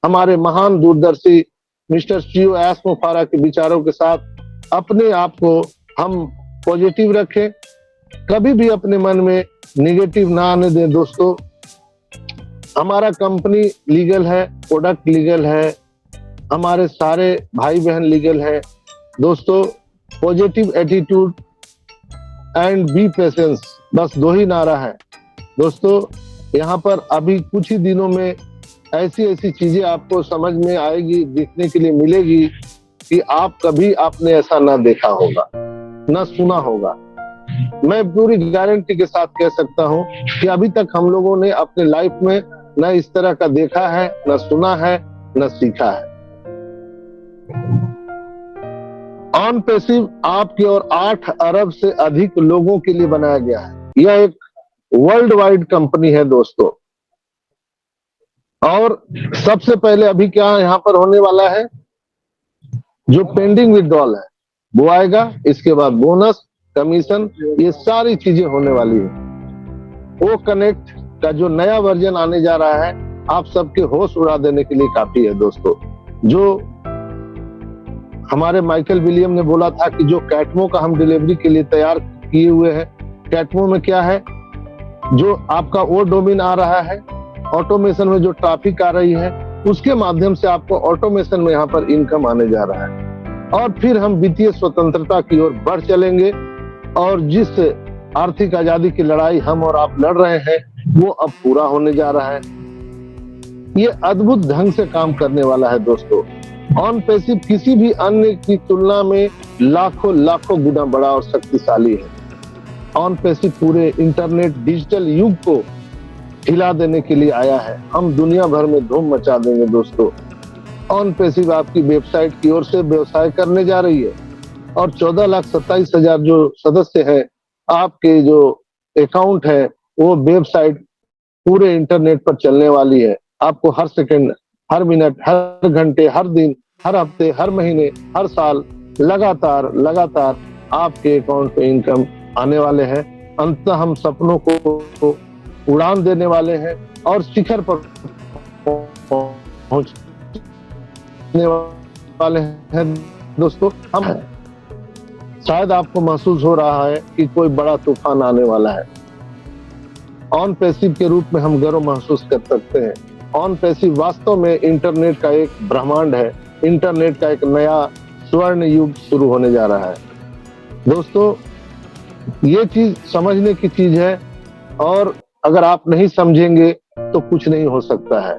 हमारे महान दूरदर्शी मिस्टर सीओ एस मुफारा के विचारों के साथ अपने आप को हम पॉजिटिव रखें, कभी भी अपने मन में निगेटिव ना आने दें दोस्तों। हमारा कंपनी लीगल है, प्रोडक्ट लीगल है, हमारे सारे भाई बहन लीगल है दोस्तों। Positive attitude and B patience, बस दो ही नारा है दोस्तों। यहाँ पर अभी कुछ ही दिनों में ऐसी ऐसी चीजें आपको समझ में आएगी, देखने के लिए मिलेगी कि आप कभी आपने ऐसा ना देखा होगा, ना सुना होगा। मैं पूरी गारंटी के साथ कह सकता हूं कि अभी तक हम लोगों ने अपने लाइफ में न इस तरह का देखा है, न सुना है, न सीखा है। ऑन पैसिव आपके और 8 अरब से अधिक लोगों के लिए बनाया गया है। यह एक वर्ल्ड वाइड कंपनी है दोस्तों। और सबसे पहले अभी क्या यहाँ पर होने वाला है, जो पेंडिंग विड्रॉल है वो आएगा, इसके बाद बोनस, कमीशन, ये सारी चीजें होने वाली है। वो कनेक्ट का जो नया वर्जन आने जा रहा है, आप सबके होश उड़ा देने के लिए काफी है दोस्तों। जो हमारे माइकल विलियम ने बोला था कि जो कैटमो का हम डिलीवरी के लिए तैयार किए हुए हैं, कैटमो में क्या है, जो आपका वो डोमेन आ रहा है, ऑटोमेशन में जो ट्रैफिक आ रही है, उसके माध्यम से आपको ऑटोमेशन में यहाँ पर इनकम आने जा रहा है। और फिर हम वित्तीय स्वतंत्रता की ओर बढ़ चलेंगे। और जिस आर्थिक आजादी की लड़ाई हम और आप लड़ रहे हैं, वो अब पूरा होने जा रहा है। ये अद्भुत ढंग से काम करने वाला है दोस्तों। ऑन पैसिव किसी भी अन्य की तुलना में लाखों लाखों गुना बड़ा और शक्तिशाली है। ऑन पैसिव पूरे इंटरनेट डिजिटल युग को हिला देने के लिए आया है। हम दुनिया भर में धूम मचा देंगे दोस्तों। ऑन पैसिव आपकी वेबसाइट की ओर से व्यवसाय करने जा रही है और 14,27,000 जो सदस्य है, आपके जो अकाउंट है, वो वेबसाइट पूरे इंटरनेट पर चलने वाली है। आपको हर सेकंड, हर मिनट, हर घंटे, हर दिन, हर हफ्ते, हर महीने, हर साल लगातार आपके अकाउंट पे इनकम आने वाले हैं। अंततः हम सपनों को उड़ान देने वाले हैं और शिखर पर पहुंचने वाले हैं दोस्तों। हम शायद आपको महसूस हो रहा है कि कोई बड़ा तूफान आने वाला है। ऑन पैसिव के रूप में हम गर्व महसूस कर सकते हैं। ऑन पैसिव वास्तव में इंटरनेट का एक ब्रह्मांड है। इंटरनेट का एक नया स्वर्ण युग शुरू होने जा रहा है दोस्तों। ये चीज समझने की चीज है, और अगर आप नहीं समझेंगे तो कुछ नहीं हो सकता है।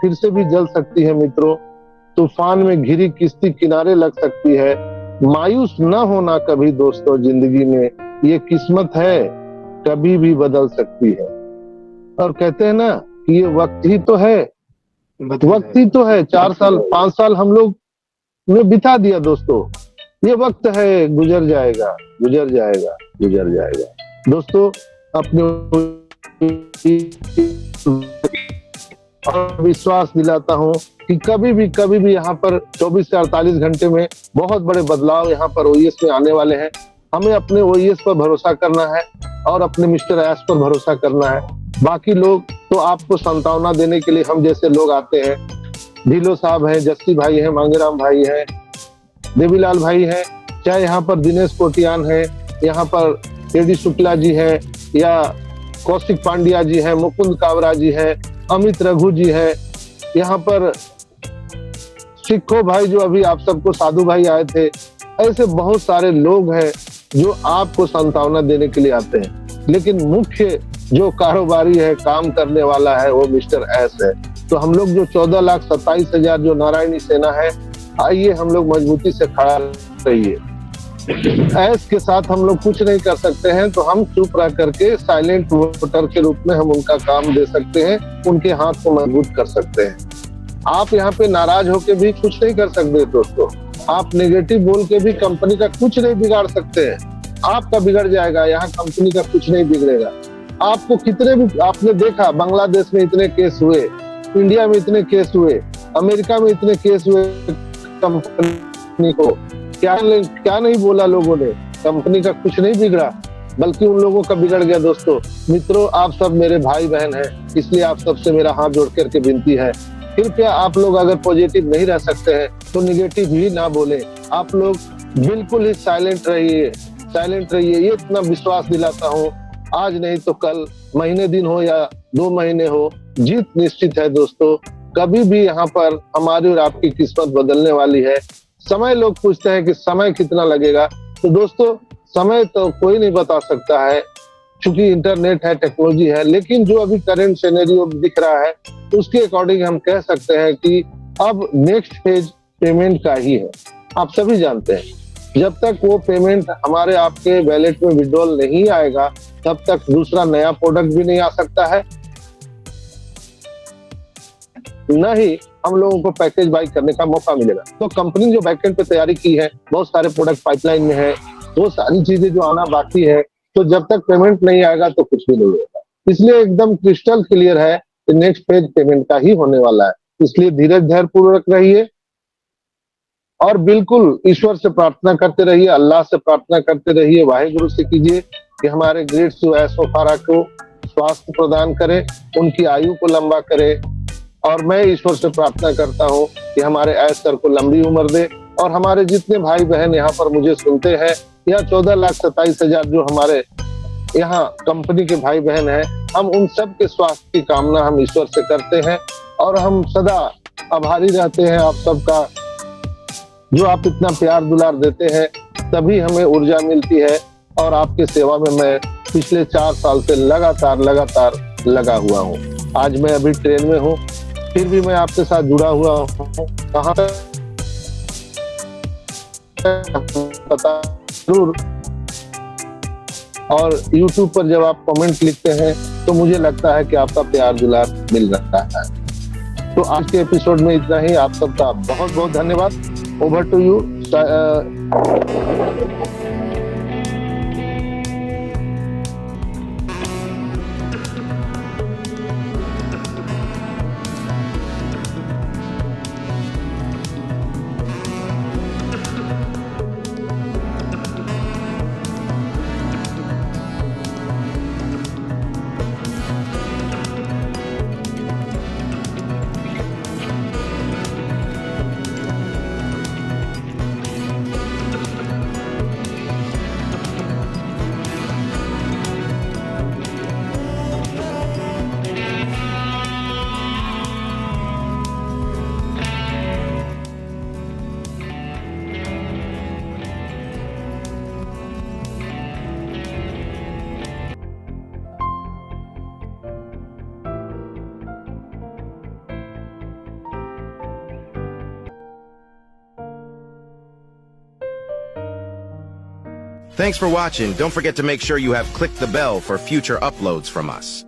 फिर से भी जल सकती है मित्रों। तूफान में घिरी किश्ती किनारे लग सकती है। मायूस न होना कभी दोस्तों, जिंदगी में ये किस्मत है, कभी भी बदल सकती है। और कहते हैं ना कि ये वक्त ही तो है, वक्त ही तो है। 4 साल 5 साल हम लोग ने बिता दिया दोस्तों। ये वक्त है, गुजर जाएगा, गुजर जाएगा, गुजर जाएगा दोस्तों। अपने और विश्वास दिलाता हूं कि कभी भी यहाँ पर 24 से 48 घंटे में बहुत बड़े बदलाव यहाँ पर ओईएस में आने वाले हैं। हमें अपने ओईएस पर भरोसा करना है और अपने मिस्टर एस पर भरोसा करना है। बाकी लोग तो आपको सांत्वना देने के लिए हम जैसे लोग आते हैं। ढिलो साहब हैं, जस्सी भाई हैं, मांगेराम भाई हैं, देवीलाल भाई हैं, चाहे यहाँ पर दिनेश कोटियान है, यहाँ पर एडी शुक्ला जी है, या कौशिक पांड्या जी है, मुकुंद कावरा जी है, अमित रघु जी है, यहाँ पर सिखो भाई जो अभी आप सबको साधु भाई आए थे। ऐसे बहुत सारे लोग हैं जो आपको सांत्वना देने के लिए आते हैं। लेकिन मुख्य जो कारोबारी है, काम करने वाला है, वो मिस्टर एस है। तो हम लोग जो 14,27,000 जो नारायणी सेना है, आइए हम लोग मजबूती से खड़ा रहिए। एस के साथ हम लोग कुछ नहीं कर सकते हैं, तो हम चुप रह करके साइलेंट वोटर के रूप में हम उनका काम दे सकते हैं, उनके हाथ को मजबूत कर सकते हैं। आप यहाँ पे नाराज होके भी कुछ नहीं कर सकते दोस्तों। आप नेगेटिव बोल के भी कंपनी का कुछ नहीं बिगाड़ सकते हैं। आपका बिगड़ जाएगा, यहाँ कंपनी का कुछ नहीं बिगड़ेगा। आपको कितने भी, आपने देखा बांग्लादेश में इतने केस हुए, इंडिया में इतने केस हुए, अमेरिका में इतने केस हुए, कंपनी को क्या नहीं बोला लोगों ने। कंपनी का कुछ नहीं बिगड़ा। बल्कि उन लोगों का बिगड़ गया। दोस्तों मित्रों, आप सब मेरे भाई बहन हैं, इसलिए आप सबसे मेरा हाथ जोड़ करके विनती है, कृपया आप लोग अगर पॉजिटिव नहीं रह सकते हैं तो निगेटिव ही ना बोलें। आप लोग बिल्कुल ही साइलेंट रहिए, साइलेंट रहिए। ये इतना विश्वास दिलाता हूँ, आज नहीं तो कल, महीने दिन हो या 2 महीने हो, जीत निश्चित है। दोस्तों कभी भी यहाँ पर हमारी और आपकी किस्मत बदलने वाली है। समय, लोग पूछते हैं कि समय कितना लगेगा, तो दोस्तों समय तो कोई नहीं बता सकता है, क्योंकि इंटरनेट है, टेक्नोलॉजी है, लेकिन जो अभी करंट सिनेरियो दिख रहा है उसके अकॉर्डिंग हम कह सकते हैं कि अब नेक्स्ट फेज पेमेंट का ही है। आप सभी जानते हैं, जब तक वो पेमेंट हमारे आपके वैलेट में विड्रॉल नहीं आएगा तब तक दूसरा नया प्रोडक्ट भी नहीं आ सकता है, न ही हम लोगों को पैकेज बाई करने का मौका मिलेगा। तो कंपनी जो बैकएंड पे तैयारी की है, बहुत सारे प्रोडक्ट पाइपलाइन में है, वो सारी चीजें जो आना बाकी है, तो जब तक पेमेंट नहीं आएगा तो कुछ भी नहीं होगा। इसलिए एकदम क्रिस्टल क्लियर है कि नेक्स्ट पेज पेमेंट का ही होने वाला है। इसलिए धीरज धैर्य पूर्वक रहिए और बिल्कुल ईश्वर से प्रार्थना करते रहिए, अल्लाह से प्रार्थना करते रहिए, वाहिगुरु से कीजिए कि हमारे ग्रेट जो ऐसो फारा को स्वास्थ्य प्रदान करे, उनकी आयु को लंबा करे। और मैं ईश्वर से प्रार्थना करता हूँ कि हमारे ऐश सर को लंबी उम्र दे, और हमारे जितने भाई बहन यहाँ पर मुझे सुनते हैं, या 14,27,000 जो हमारे यहाँ कंपनी के भाई बहन हैं, हम उन सब के स्वास्थ्य की कामना हम ईश्वर से करते हैं। और हम सदा आभारी रहते हैं आप सबका, जो आप इतना प्यार दुलार देते हैं, तभी हमें ऊर्जा मिलती है। और आपके सेवा में मैं पिछले 4 साल से लगातार लगा हुआ हूँ। आज मैं अभी ट्रेन में हूँ, फिर भी मैं आपके साथ जुड़ा हुआ हूँ। कहाँ पता जरूर। और YouTube पर जब आप कमेंट लिखते हैं तो मुझे लगता है कि आपका प्यार दुलार मिल रहा है। तो आज के एपिसोड में इतना ही। आप सबका बहुत बहुत धन्यवाद। Over to you. Thanks for watching. Don't forget to make sure you have clicked the bell for future uploads from us.